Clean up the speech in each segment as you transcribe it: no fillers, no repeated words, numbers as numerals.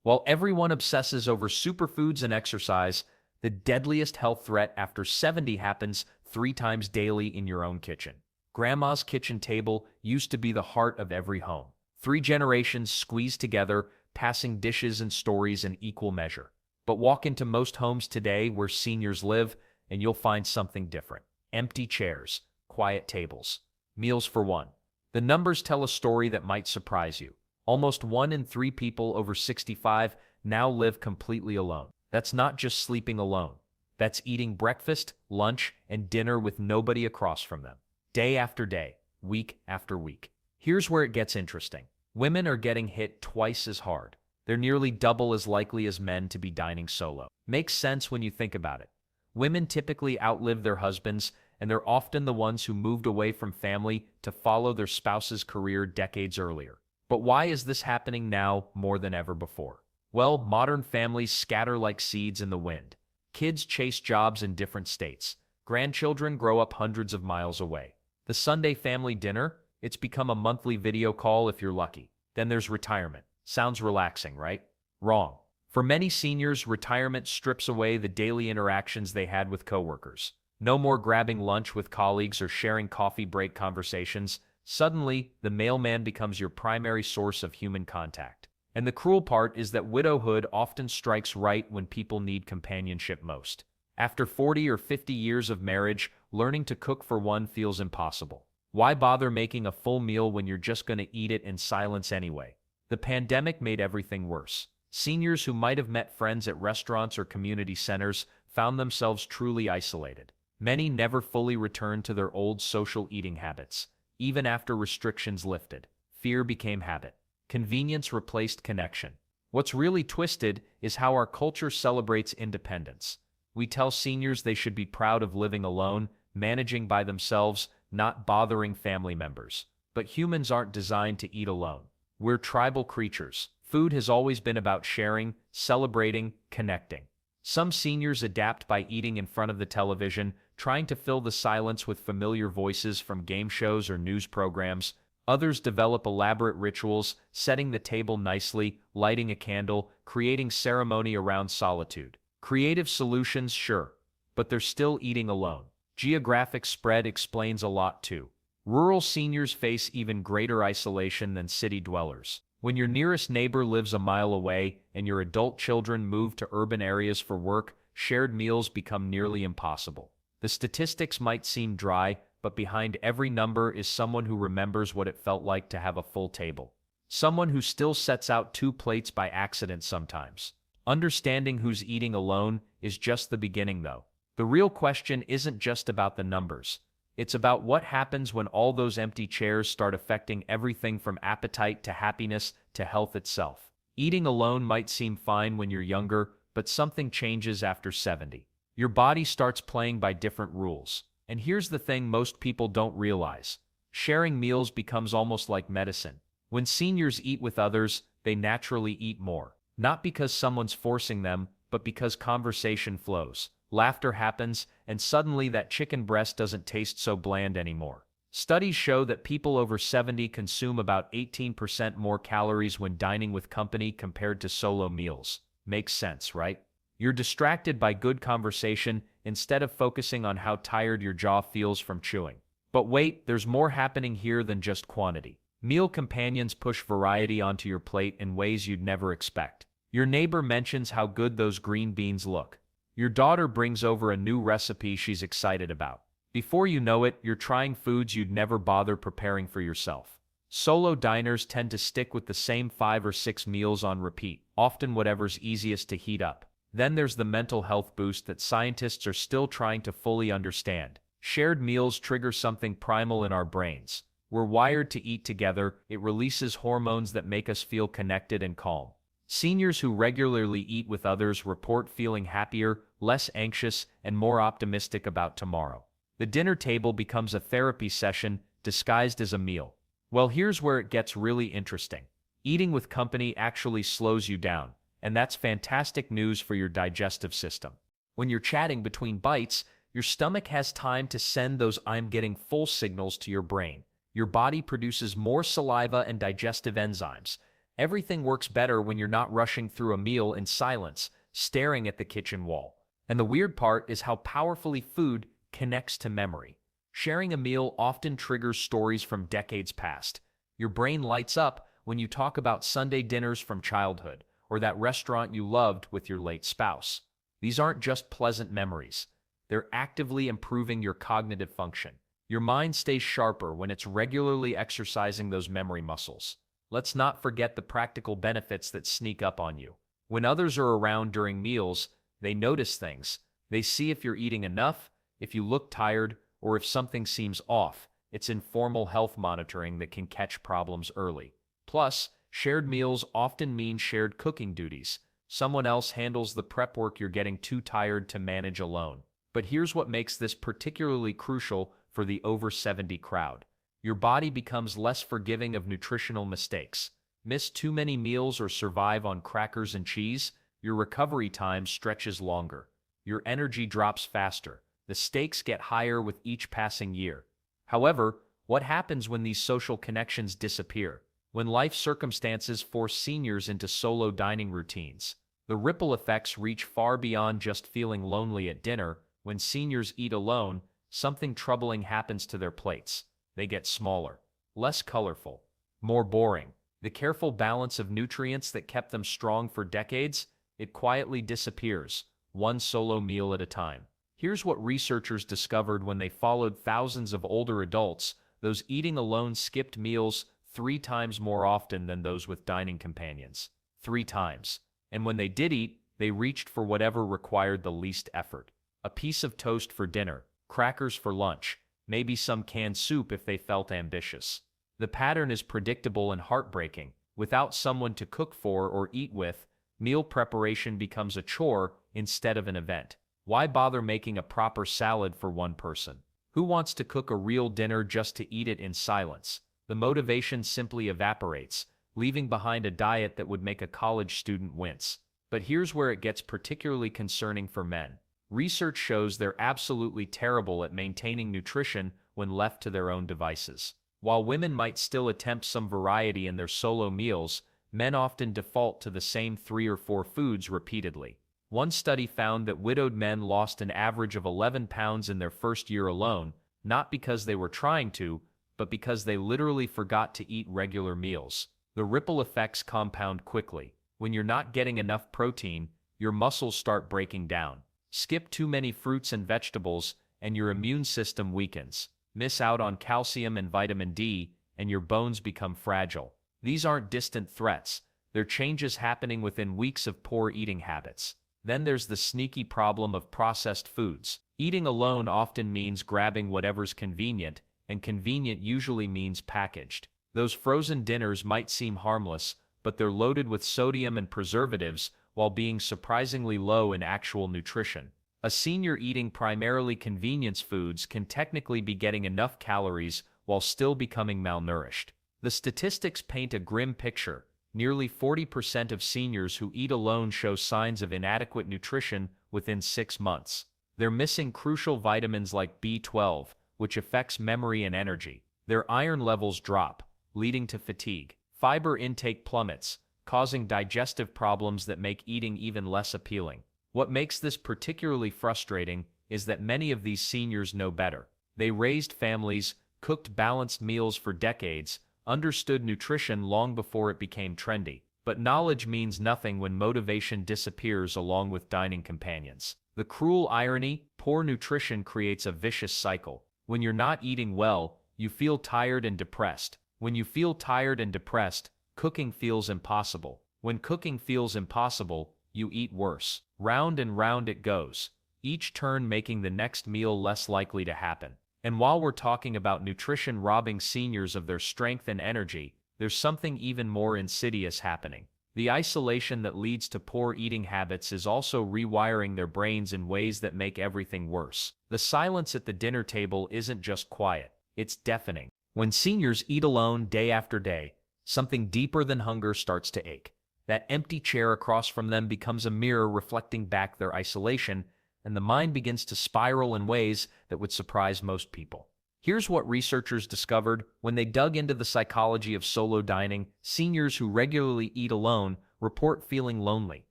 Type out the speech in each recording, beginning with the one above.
While everyone obsesses over superfoods and exercise, the deadliest health threat after 70 happens 3 times daily in your own kitchen. Grandma's kitchen table used to be the heart of every home. 3 generations squeezed together, passing dishes and stories in equal measure. But walk into most homes today where seniors live, and you'll find something different. Empty chairs, quiet tables, meals for one. The numbers tell a story that might surprise you. Almost 1 in 3 people over 65 now live completely alone. That's not just sleeping alone. That's eating breakfast, lunch, and dinner with nobody across from them. Day after day, week after week. Here's where it gets interesting. Women are getting hit twice as hard. They're nearly double as likely as men to be dining solo. Makes sense when you think about it. Women typically outlive their husbands, and they're often the ones who moved away from family to follow their spouse's career decades earlier. But why is this happening now more than ever before? Well, modern families scatter like seeds in the wind. Kids chase jobs in different states. Grandchildren grow up hundreds of miles away. The Sunday family dinner, it's become a monthly video call if you're lucky. Then there's retirement. Sounds relaxing, right? Wrong. For many seniors, retirement strips away the daily interactions they had with coworkers. No more grabbing lunch with colleagues or sharing coffee break conversations. Suddenly, the mailman becomes your primary source of human contact. And the cruel part is that widowhood often strikes right when people need companionship most. After 40 or 50 years of marriage, learning to cook for one feels impossible. Why bother making a full meal when you're just going to eat it in silence anyway? The pandemic made everything worse. Seniors who might have met friends at restaurants or community centers found themselves truly isolated. Many never fully returned to their old social eating habits. Even after restrictions lifted, fear became habit. Convenience replaced connection. What's really twisted is how our culture celebrates independence. We tell seniors they should be proud of living alone, managing by themselves, not bothering family members. But humans aren't designed to eat alone. We're tribal creatures. Food has always been about sharing, celebrating, connecting. Some seniors adapt by eating in front of the television, trying to fill the silence with familiar voices from game shows or news programs. Others develop elaborate rituals, setting the table nicely, lighting a candle, creating ceremony around solitude. Creative solutions, sure, but they're still eating alone. Geographic spread explains a lot too. Rural seniors face even greater isolation than city dwellers. When your nearest neighbor lives a mile away and your adult children move to urban areas for work, shared meals become nearly impossible. The statistics might seem dry, but behind every number is someone who remembers what it felt like to have a full table. Someone who still sets out 2 plates by accident sometimes. Understanding who's eating alone is just the beginning, though. The real question isn't just about the numbers. It's about what happens when all those empty chairs start affecting everything from appetite to happiness to health itself. Eating alone might seem fine when you're younger, but something changes after 70. Your body starts playing by different rules. And here's the thing most people don't realize. Sharing meals becomes almost like medicine. When seniors eat with others, they naturally eat more. Not because someone's forcing them, but because conversation flows. Laughter happens, and suddenly that chicken breast doesn't taste so bland anymore. Studies show that people over 70 consume about 18% more calories when dining with company compared to solo meals. Makes sense, right? You're distracted by good conversation instead of focusing on how tired your jaw feels from chewing. But wait, there's more happening here than just quantity. Meal companions push variety onto your plate in ways you'd never expect. Your neighbor mentions how good those green beans look. Your daughter brings over a new recipe she's excited about. Before you know it, you're trying foods you'd never bother preparing for yourself. Solo diners tend to stick with the same 5 or 6 meals on repeat, often whatever's easiest to heat up. Then there's the mental health boost that scientists are still trying to fully understand. Shared meals trigger something primal in our brains. We're wired to eat together. It releases hormones that make us feel connected and calm. Seniors who regularly eat with others report feeling happier, less anxious, and more optimistic about tomorrow. The dinner table becomes a therapy session disguised as a meal. Well, here's where it gets really interesting. Eating with company actually slows you down, and that's fantastic news for your digestive system. When you're chatting between bites, your stomach has time to send those "I'm getting full" signals to your brain. Your body produces more saliva and digestive enzymes, Everything works better when you're not rushing through a meal in silence, staring at the kitchen wall. And the weird part is how powerfully food connects to memory. Sharing a meal often triggers stories from decades past. Your brain lights up when you talk about Sunday dinners from childhood, or that restaurant you loved with your late spouse. These aren't just pleasant memories. They're actively improving your cognitive function. Your mind stays sharper when it's regularly exercising those memory muscles. Let's not forget the practical benefits that sneak up on you. When others are around during meals, they notice things. They see if you're eating enough, if you look tired, or if something seems off. It's informal health monitoring that can catch problems early. Plus, shared meals often mean shared cooking duties. Someone else handles the prep work you're getting too tired to manage alone. But here's what makes this particularly crucial for the over 70 crowd. Your body becomes less forgiving of nutritional mistakes. Miss too many meals or survive on crackers and cheese, your recovery time stretches longer. Your energy drops faster. The stakes get higher with each passing year. However, what happens when these social connections disappear? When life circumstances force seniors into solo dining routines? The ripple effects reach far beyond just feeling lonely at dinner. When seniors eat alone, something troubling happens to their plates. They get smaller, less colorful, more boring. The careful balance of nutrients that kept them strong for decades, it quietly disappears, one solo meal at a time. Here's what researchers discovered when they followed thousands of older adults. Those eating alone skipped meals 3 times more often than those with dining companions. 3 times. And when they did eat, they reached for whatever required the least effort. A piece of toast for dinner, crackers for lunch, maybe some canned soup if they felt ambitious. The pattern is predictable and heartbreaking. Without someone to cook for or eat with, meal preparation becomes a chore instead of an event. Why bother making a proper salad for one person? Who wants to cook a real dinner just to eat it in silence? The motivation simply evaporates, leaving behind a diet that would make a college student wince. But here's where it gets particularly concerning for men. Research shows they're absolutely terrible at maintaining nutrition when left to their own devices. While women might still attempt some variety in their solo meals, men often default to the same 3 or 4 foods repeatedly. One study found that widowed men lost an average of 11 pounds in their first year alone, not because they were trying to, but because they literally forgot to eat regular meals. The ripple effects compound quickly. When you're not getting enough protein, your muscles start breaking down. Skip too many fruits and vegetables, and your immune system weakens. Miss out on calcium and vitamin D, and your bones become fragile. These aren't distant threats. They're changes happening within weeks of poor eating habits. Then there's the sneaky problem of processed foods. Eating alone often means grabbing whatever's convenient, and convenient usually means packaged. Those frozen dinners might seem harmless, but they're loaded with sodium and preservatives while being surprisingly low in actual nutrition. A senior eating primarily convenience foods can technically be getting enough calories while still becoming malnourished. The statistics paint a grim picture. Nearly 40% of seniors who eat alone show signs of inadequate nutrition within 6 months. They're missing crucial vitamins like B12, which affects memory and energy. Their iron levels drop, leading to fatigue. Fiber intake plummets, causing digestive problems that make eating even less appealing. What makes this particularly frustrating is that many of these seniors know better. They raised families, cooked balanced meals for decades, understood nutrition long before it became trendy. But knowledge means nothing when motivation disappears along with dining companions. The cruel irony, poor nutrition creates a vicious cycle. When you're not eating well, you feel tired and depressed. When you feel tired and depressed, cooking feels impossible. When cooking feels impossible, you eat worse. Round and round it goes, each turn making the next meal less likely to happen. And while we're talking about nutrition robbing seniors of their strength and energy, there's something even more insidious happening. The isolation that leads to poor eating habits is also rewiring their brains in ways that make everything worse. The silence at the dinner table isn't just quiet, it's deafening. When seniors eat alone day after day, something deeper than hunger starts to ache. That empty chair across from them becomes a mirror reflecting back their isolation, and the mind begins to spiral in ways that would surprise most people. Here's what researchers discovered when they dug into the psychology of solo dining. Seniors who regularly eat alone report feeling lonely,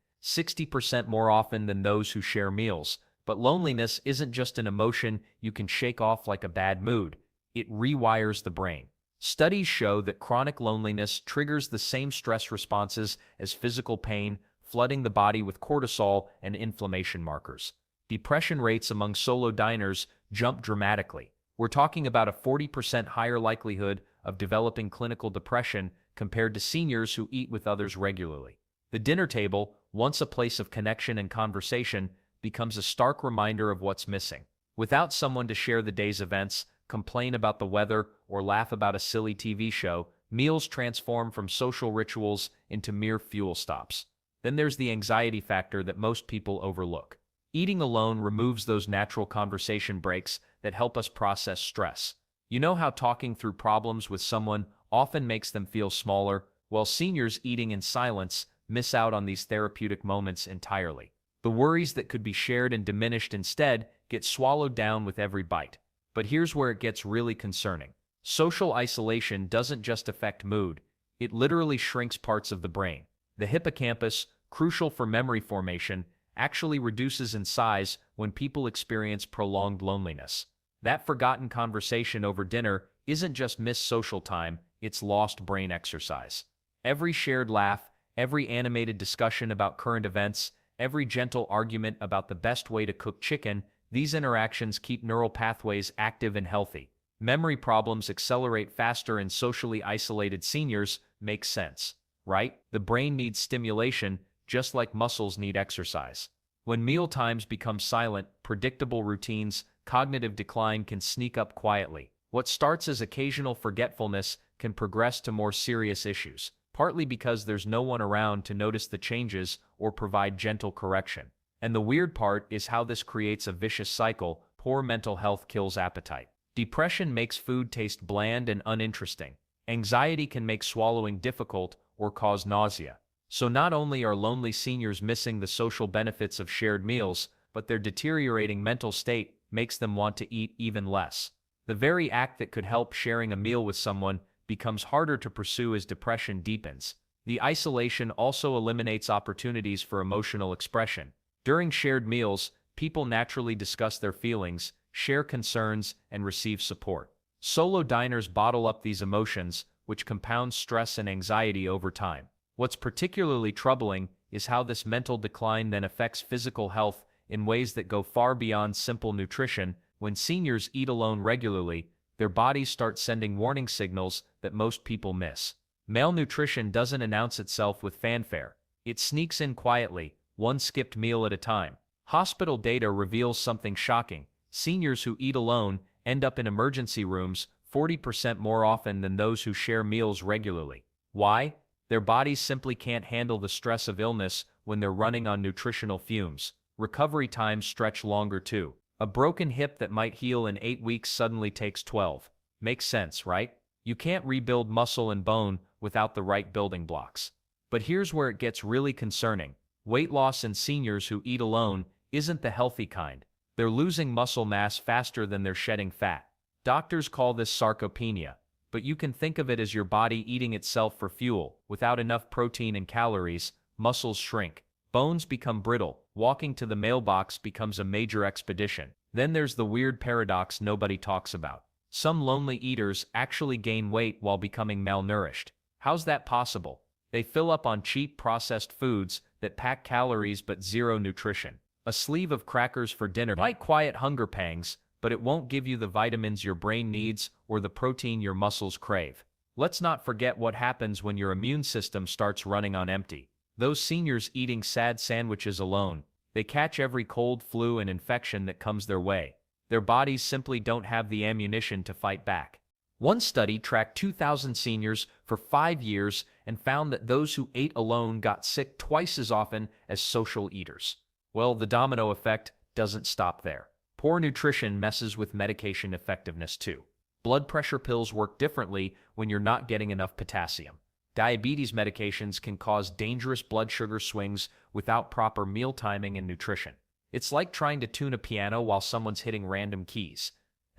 60% more often than those who share meals. But loneliness isn't just an emotion you can shake off like a bad mood. It rewires the brain. Studies show that chronic loneliness triggers the same stress responses as physical pain, flooding the body with cortisol and inflammation markers. Depression rates among solo diners jump dramatically. We're talking about a 40% higher likelihood of developing clinical depression compared to seniors who eat with others regularly. The dinner table, once a place of connection and conversation, becomes a stark reminder of what's missing. Without someone to share the day's events, complain about the weather, or laugh about a silly TV show, meals transform from social rituals into mere fuel stops. Then there's the anxiety factor that most people overlook. Eating alone removes those natural conversation breaks that help us process stress. You know how talking through problems with someone often makes them feel smaller? Well, seniors eating in silence miss out on these therapeutic moments entirely. The worries that could be shared and diminished instead get swallowed down with every bite. But here's where it gets really concerning. Social isolation doesn't just affect mood, it literally shrinks parts of the brain. The hippocampus, crucial for memory formation, actually reduces in size when people experience prolonged loneliness. That forgotten conversation over dinner isn't just missed social time, it's lost brain exercise. Every shared laugh, every animated discussion about current events, every gentle argument about the best way to cook chicken, these interactions keep neural pathways active and healthy. Memory problems accelerate faster in socially isolated seniors. Makes sense, right? The brain needs stimulation, just like muscles need exercise. When meal times become silent, predictable routines, cognitive decline can sneak up quietly. What starts as occasional forgetfulness can progress to more serious issues, partly because there's no one around to notice the changes or provide gentle correction. And the weird part is how this creates a vicious cycle. Poor mental health kills appetite. Depression makes food taste bland and uninteresting. Anxiety can make swallowing difficult or cause nausea. So not only are lonely seniors missing the social benefits of shared meals, but their deteriorating mental state makes them want to eat even less. The very act that could help, sharing a meal with someone, becomes harder to pursue as depression deepens. The isolation also eliminates opportunities for emotional expression. During shared meals, people naturally discuss their feelings, share concerns, and receive support. Solo diners bottle up these emotions, which compounds stress and anxiety over time. What's particularly troubling is how this mental decline then affects physical health in ways that go far beyond simple nutrition. When seniors eat alone regularly, their bodies start sending warning signals that most people miss. Malnutrition doesn't announce itself with fanfare. It sneaks in quietly, one skipped meal at a time. Hospital data reveals something shocking. Seniors who eat alone end up in emergency rooms 40% more often than those who share meals regularly. Why? Their bodies simply can't handle the stress of illness when they're running on nutritional fumes. Recovery times stretch longer too. A broken hip that might heal in 8 weeks suddenly takes 12. Makes sense, right? You can't rebuild muscle and bone without the right building blocks. But here's where it gets really concerning. Weight loss in seniors who eat alone isn't the healthy kind. They're losing muscle mass faster than they're shedding fat. Doctors call this sarcopenia, but you can think of it as your body eating itself for fuel. Without enough protein and calories, muscles shrink. Bones become brittle. Walking to the mailbox becomes a major expedition. Then there's the weird paradox nobody talks about. Some lonely eaters actually gain weight while becoming malnourished. How's that possible? They fill up on cheap processed foods that pack calories but zero nutrition. A sleeve of crackers for dinner might quiet hunger pangs, but it won't give you the vitamins your brain needs or the protein your muscles crave. Let's not forget what happens when your immune system starts running on empty. Those seniors eating sad sandwiches alone, they catch every cold, flu, and infection that comes their way. Their bodies simply don't have the ammunition to fight back. One study tracked 2,000 seniors for 5 years and found that those who ate alone got sick twice as often as social eaters. Well, the domino effect doesn't stop there. Poor nutrition messes with medication effectiveness too. Blood pressure pills work differently when you're not getting enough potassium. Diabetes medications can cause dangerous blood sugar swings without proper meal timing and nutrition. It's like trying to tune a piano while someone's hitting random keys.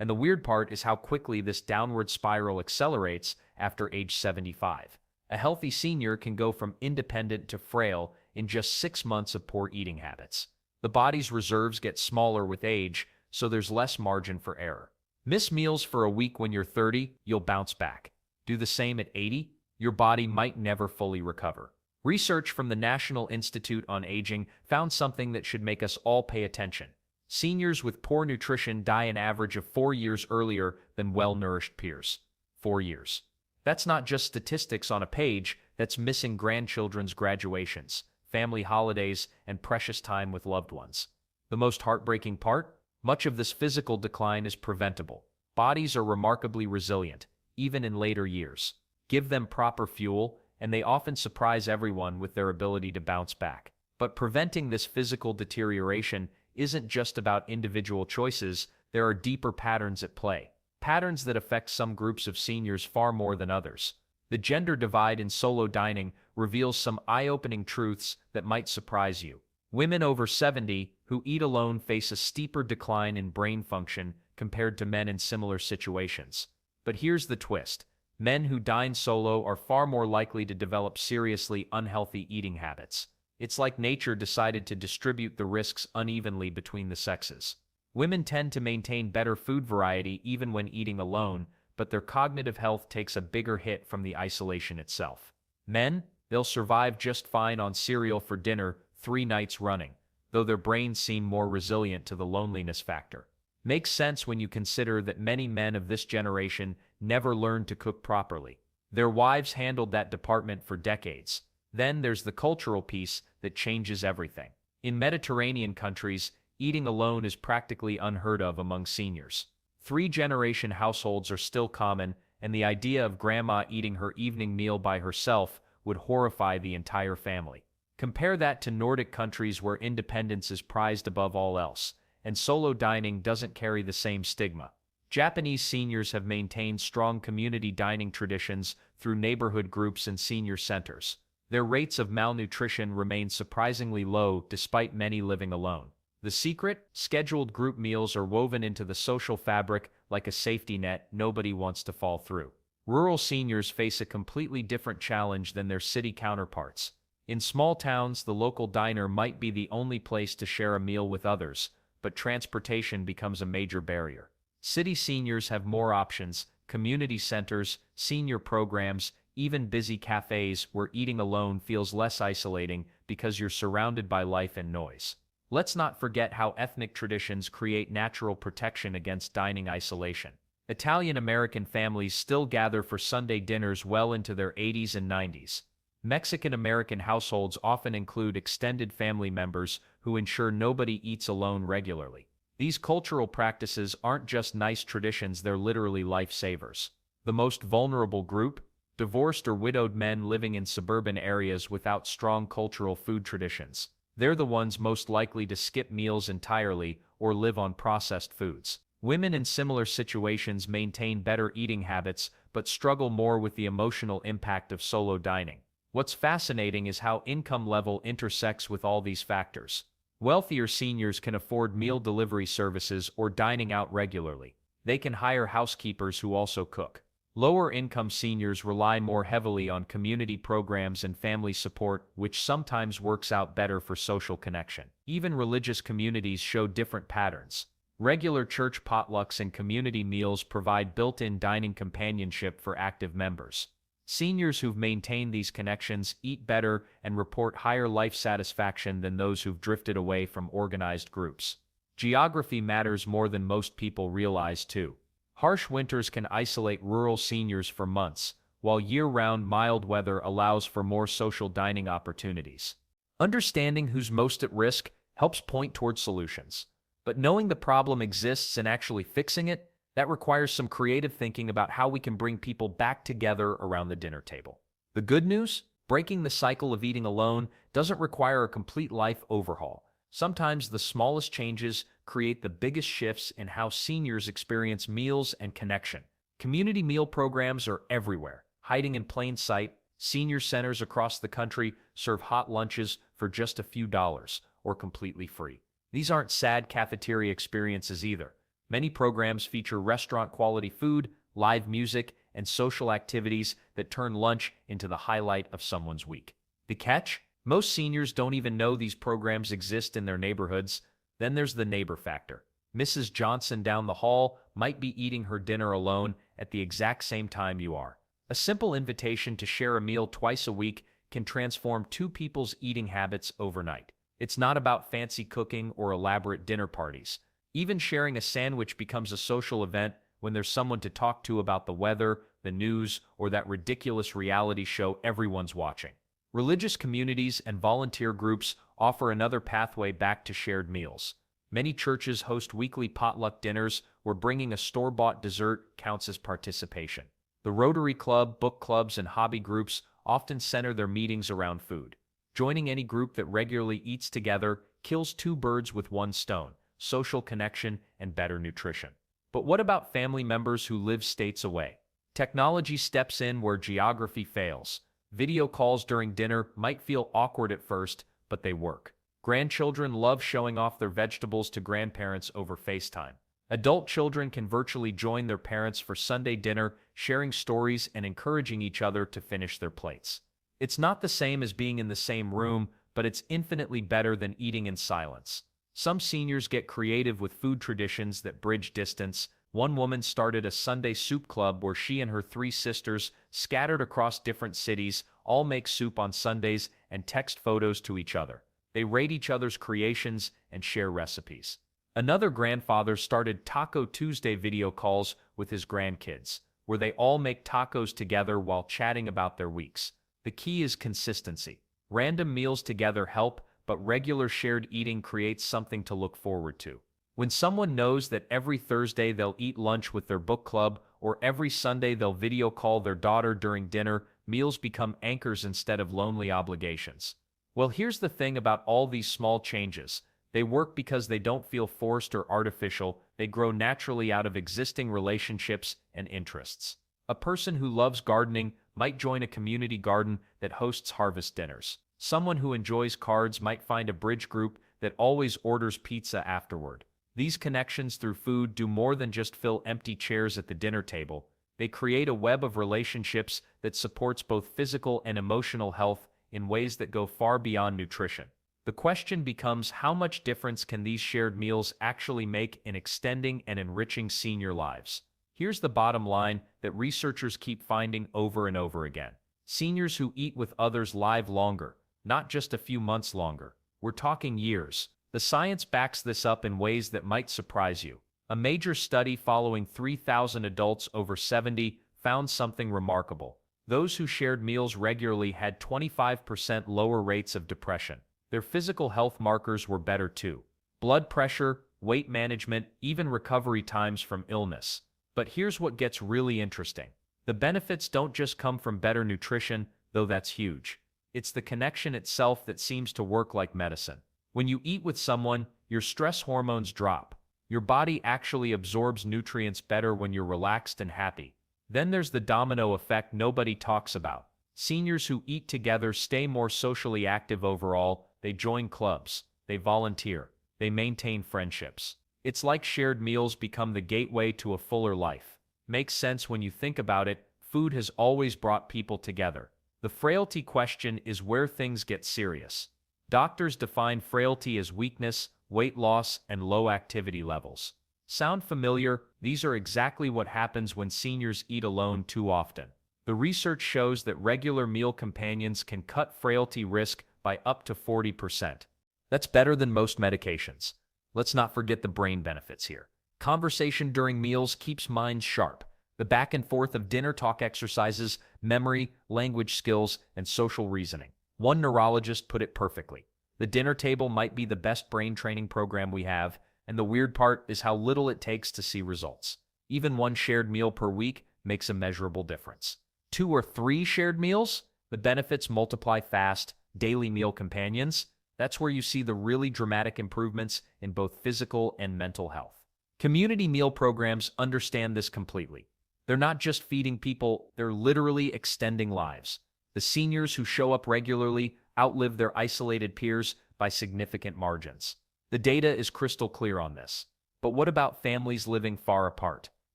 And the weird part is how quickly this downward spiral accelerates after age 75. A healthy senior can go from independent to frail in just 6 months of poor eating habits. The body's reserves get smaller with age, so there's less margin for error. Miss meals for a week when you're 30, you'll bounce back. Do the same at 80, your body might never fully recover. Research from the National Institute on Aging found something that should make us all pay attention. Seniors with poor nutrition die an average of 4 years earlier than well-nourished peers. 4 years. That's not just statistics on a page, that's missing grandchildren's graduations, family holidays, and precious time with loved ones. The most heartbreaking part? Much of this physical decline is preventable. Bodies are remarkably resilient, even in later years. Give them proper fuel, and they often surprise everyone with their ability to bounce back. But preventing this physical deterioration isn't just about individual choices, there are deeper patterns at play. Patterns that affect some groups of seniors far more than others. The gender divide in solo dining reveals some eye-opening truths that might surprise you. Women over 70 who eat alone face a steeper decline in brain function compared to men in similar situations. But here's the twist. Men who dine solo are far more likely to develop seriously unhealthy eating habits. It's like nature decided to distribute the risks unevenly between the sexes. Women tend to maintain better food variety even when eating alone, but their cognitive health takes a bigger hit from the isolation itself. Men, they'll survive just fine on cereal for dinner 3 nights running, though their brains seem more resilient to the loneliness factor. Makes sense when you consider that many men of this generation never learned to cook properly. Their wives handled that department for decades. Then there's the cultural piece that changes everything. In Mediterranean countries, eating alone is practically unheard of among seniors. 3-generation households are still common, and the idea of grandma eating her evening meal by herself would horrify the entire family. Compare that to Nordic countries where independence is prized above all else, and solo dining doesn't carry the same stigma. Japanese seniors have maintained strong community dining traditions through neighborhood groups and senior centers. Their rates of malnutrition remain surprisingly low despite many living alone. The secret? Scheduled group meals are woven into the social fabric like a safety net nobody wants to fall through. Rural seniors face a completely different challenge than their city counterparts. In small towns, the local diner might be the only place to share a meal with others, but transportation becomes a major barrier. City seniors have more options: community centers, senior programs, even busy cafes where eating alone feels less isolating because you're surrounded by life and noise. Let's not forget how ethnic traditions create natural protection against dining isolation. Italian-American families still gather for Sunday dinners well into their 80s and 90s. Mexican-American households often include extended family members who ensure nobody eats alone regularly. These cultural practices aren't just nice traditions, they're literally lifesavers. The most vulnerable group? Divorced or widowed men living in suburban areas without strong cultural food traditions. They're the ones most likely to skip meals entirely or live on processed foods. Women in similar situations maintain better eating habits but struggle more with the emotional impact of solo dining. What's fascinating is how income level intersects with all these factors. Wealthier seniors can afford meal delivery services or dining out regularly. They can hire housekeepers who also cook. Lower-income seniors rely more heavily on community programs and family support, which sometimes works out better for social connection. Even religious communities show different patterns. Regular church potlucks and community meals provide built-in dining companionship for active members. Seniors who've maintained these connections eat better and report higher life satisfaction than those who've drifted away from organized groups. Geography matters more than most people realize, too. Harsh winters can isolate rural seniors for months, while year-round mild weather allows for more social dining opportunities. Understanding who's most at risk helps point toward solutions. But knowing the problem exists and actually fixing it, that requires some creative thinking about how we can bring people back together around the dinner table. The good news? Breaking the cycle of eating alone doesn't require a complete life overhaul. Sometimes the smallest changes create the biggest shifts in how seniors experience meals and connection. Community meal programs are everywhere, hiding in plain sight. Senior centers across the country serve hot lunches for just a few dollars or completely free. These aren't sad cafeteria experiences either. Many programs feature restaurant-quality food, live music, and social activities that turn lunch into the highlight of someone's week. The catch? Most seniors don't even know these programs exist in their neighborhoods. Then there's the neighbor factor. Mrs. Johnson down the hall might be eating her dinner alone at the exact same time you are. A simple invitation to share a meal twice a week can transform two people's eating habits overnight. It's not about fancy cooking or elaborate dinner parties. Even sharing a sandwich becomes a social event when there's someone to talk to about the weather, the news, or that ridiculous reality show everyone's watching. Religious communities and volunteer groups offer another pathway back to shared meals. Many churches host weekly potluck dinners where bringing a store-bought dessert counts as participation. The Rotary Club, book clubs, and hobby groups often center their meetings around food. Joining any group that regularly eats together kills two birds with one stone: social connection and better nutrition. But what about family members who live states away? Technology steps in where geography fails. Video calls during dinner might feel awkward at first, but they work. Grandchildren love showing off their vegetables to grandparents over FaceTime. Adult children can virtually join their parents for Sunday dinner, sharing stories and encouraging each other to finish their plates. It's not the same as being in the same room, but it's infinitely better than eating in silence. Some seniors get creative with food traditions that bridge distance. One woman started a Sunday soup club where she and her three sisters, scattered across different cities, all make soup on Sundays and text photos to each other. They rate each other's creations and share recipes. Another grandfather started Taco Tuesday video calls with his grandkids, where they all make tacos together while chatting about their weeks. The key is consistency. Random meals together help, but regular shared eating creates something to look forward to. When someone knows that every Thursday they'll eat lunch with their book club, or every Sunday they'll video call their daughter during dinner, meals become anchors instead of lonely obligations. Well, here's the thing about all these small changes. They work because they don't feel forced or artificial. They grow naturally out of existing relationships and interests. A person who loves gardening might join a community garden that hosts harvest dinners. Someone who enjoys cards might find a bridge group that always orders pizza afterward. These connections through food do more than just fill empty chairs at the dinner table. They create a web of relationships that supports both physical and emotional health in ways that go far beyond nutrition. The question becomes, how much difference can these shared meals actually make in extending and enriching senior lives? Here's the bottom line that researchers keep finding over and over again. Seniors who eat with others live longer, not just a few months longer. We're talking years. The science backs this up in ways that might surprise you. A major study following 3,000 adults over 70 found something remarkable. Those who shared meals regularly had 25% lower rates of depression. Their physical health markers were better too. Blood pressure, weight management, even recovery times from illness. But here's what gets really interesting. The benefits don't just come from better nutrition, though that's huge. It's the connection itself that seems to work like medicine. When you eat with someone, your stress hormones drop. Your body actually absorbs nutrients better when you're relaxed and happy. Then there's the domino effect nobody talks about. Seniors who eat together stay more socially active overall. They join clubs, they volunteer, they maintain friendships. It's like shared meals become the gateway to a fuller life. Makes sense when you think about it. Food has always brought people together. The frailty question is where things get serious. Doctors define frailty as weakness, weight loss, and low activity levels. Sound familiar? These are exactly what happens when seniors eat alone too often. The research shows that regular meal companions can cut frailty risk by up to 40%. That's better than most medications. Let's not forget the brain benefits here. Conversation during meals keeps minds sharp. The back and forth of dinner talk exercises memory, language skills, and social reasoning. One neurologist put it perfectly. The dinner table might be the best brain training program we have, and the weird part is how little it takes to see results. Even one shared meal per week makes a measurable difference. 2 or 3 shared meals? The benefits multiply fast. Daily meal companions? That's where you see the really dramatic improvements in both physical and mental health. Community meal programs understand this completely. They're not just feeding people, they're literally extending lives. The seniors who show up regularly outlive their isolated peers by significant margins. The data is crystal clear on this. But what about families living far apart?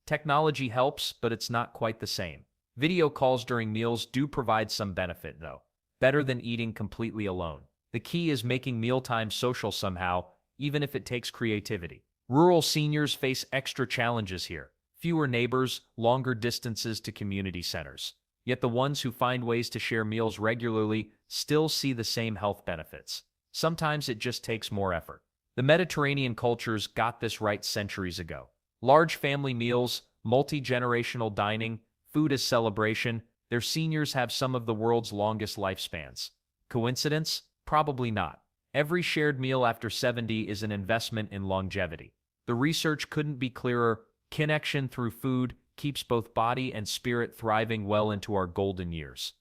Technology helps, but it's not quite the same. Video calls during meals do provide some benefit, though. Better than eating completely alone. The key is making mealtime social somehow, even if it takes creativity. Rural seniors face extra challenges here. Fewer neighbors, longer distances to community centers. Yet the ones who find ways to share meals regularly still see the same health benefits. Sometimes it just takes more effort. The Mediterranean cultures got this right centuries ago. Large family meals, multi-generational dining, food as celebration, their seniors have some of the world's longest lifespans. Coincidence? Probably not. Every shared meal after 70 is an investment in longevity. The research couldn't be clearer. Connection through food keeps both body and spirit thriving well into our golden years.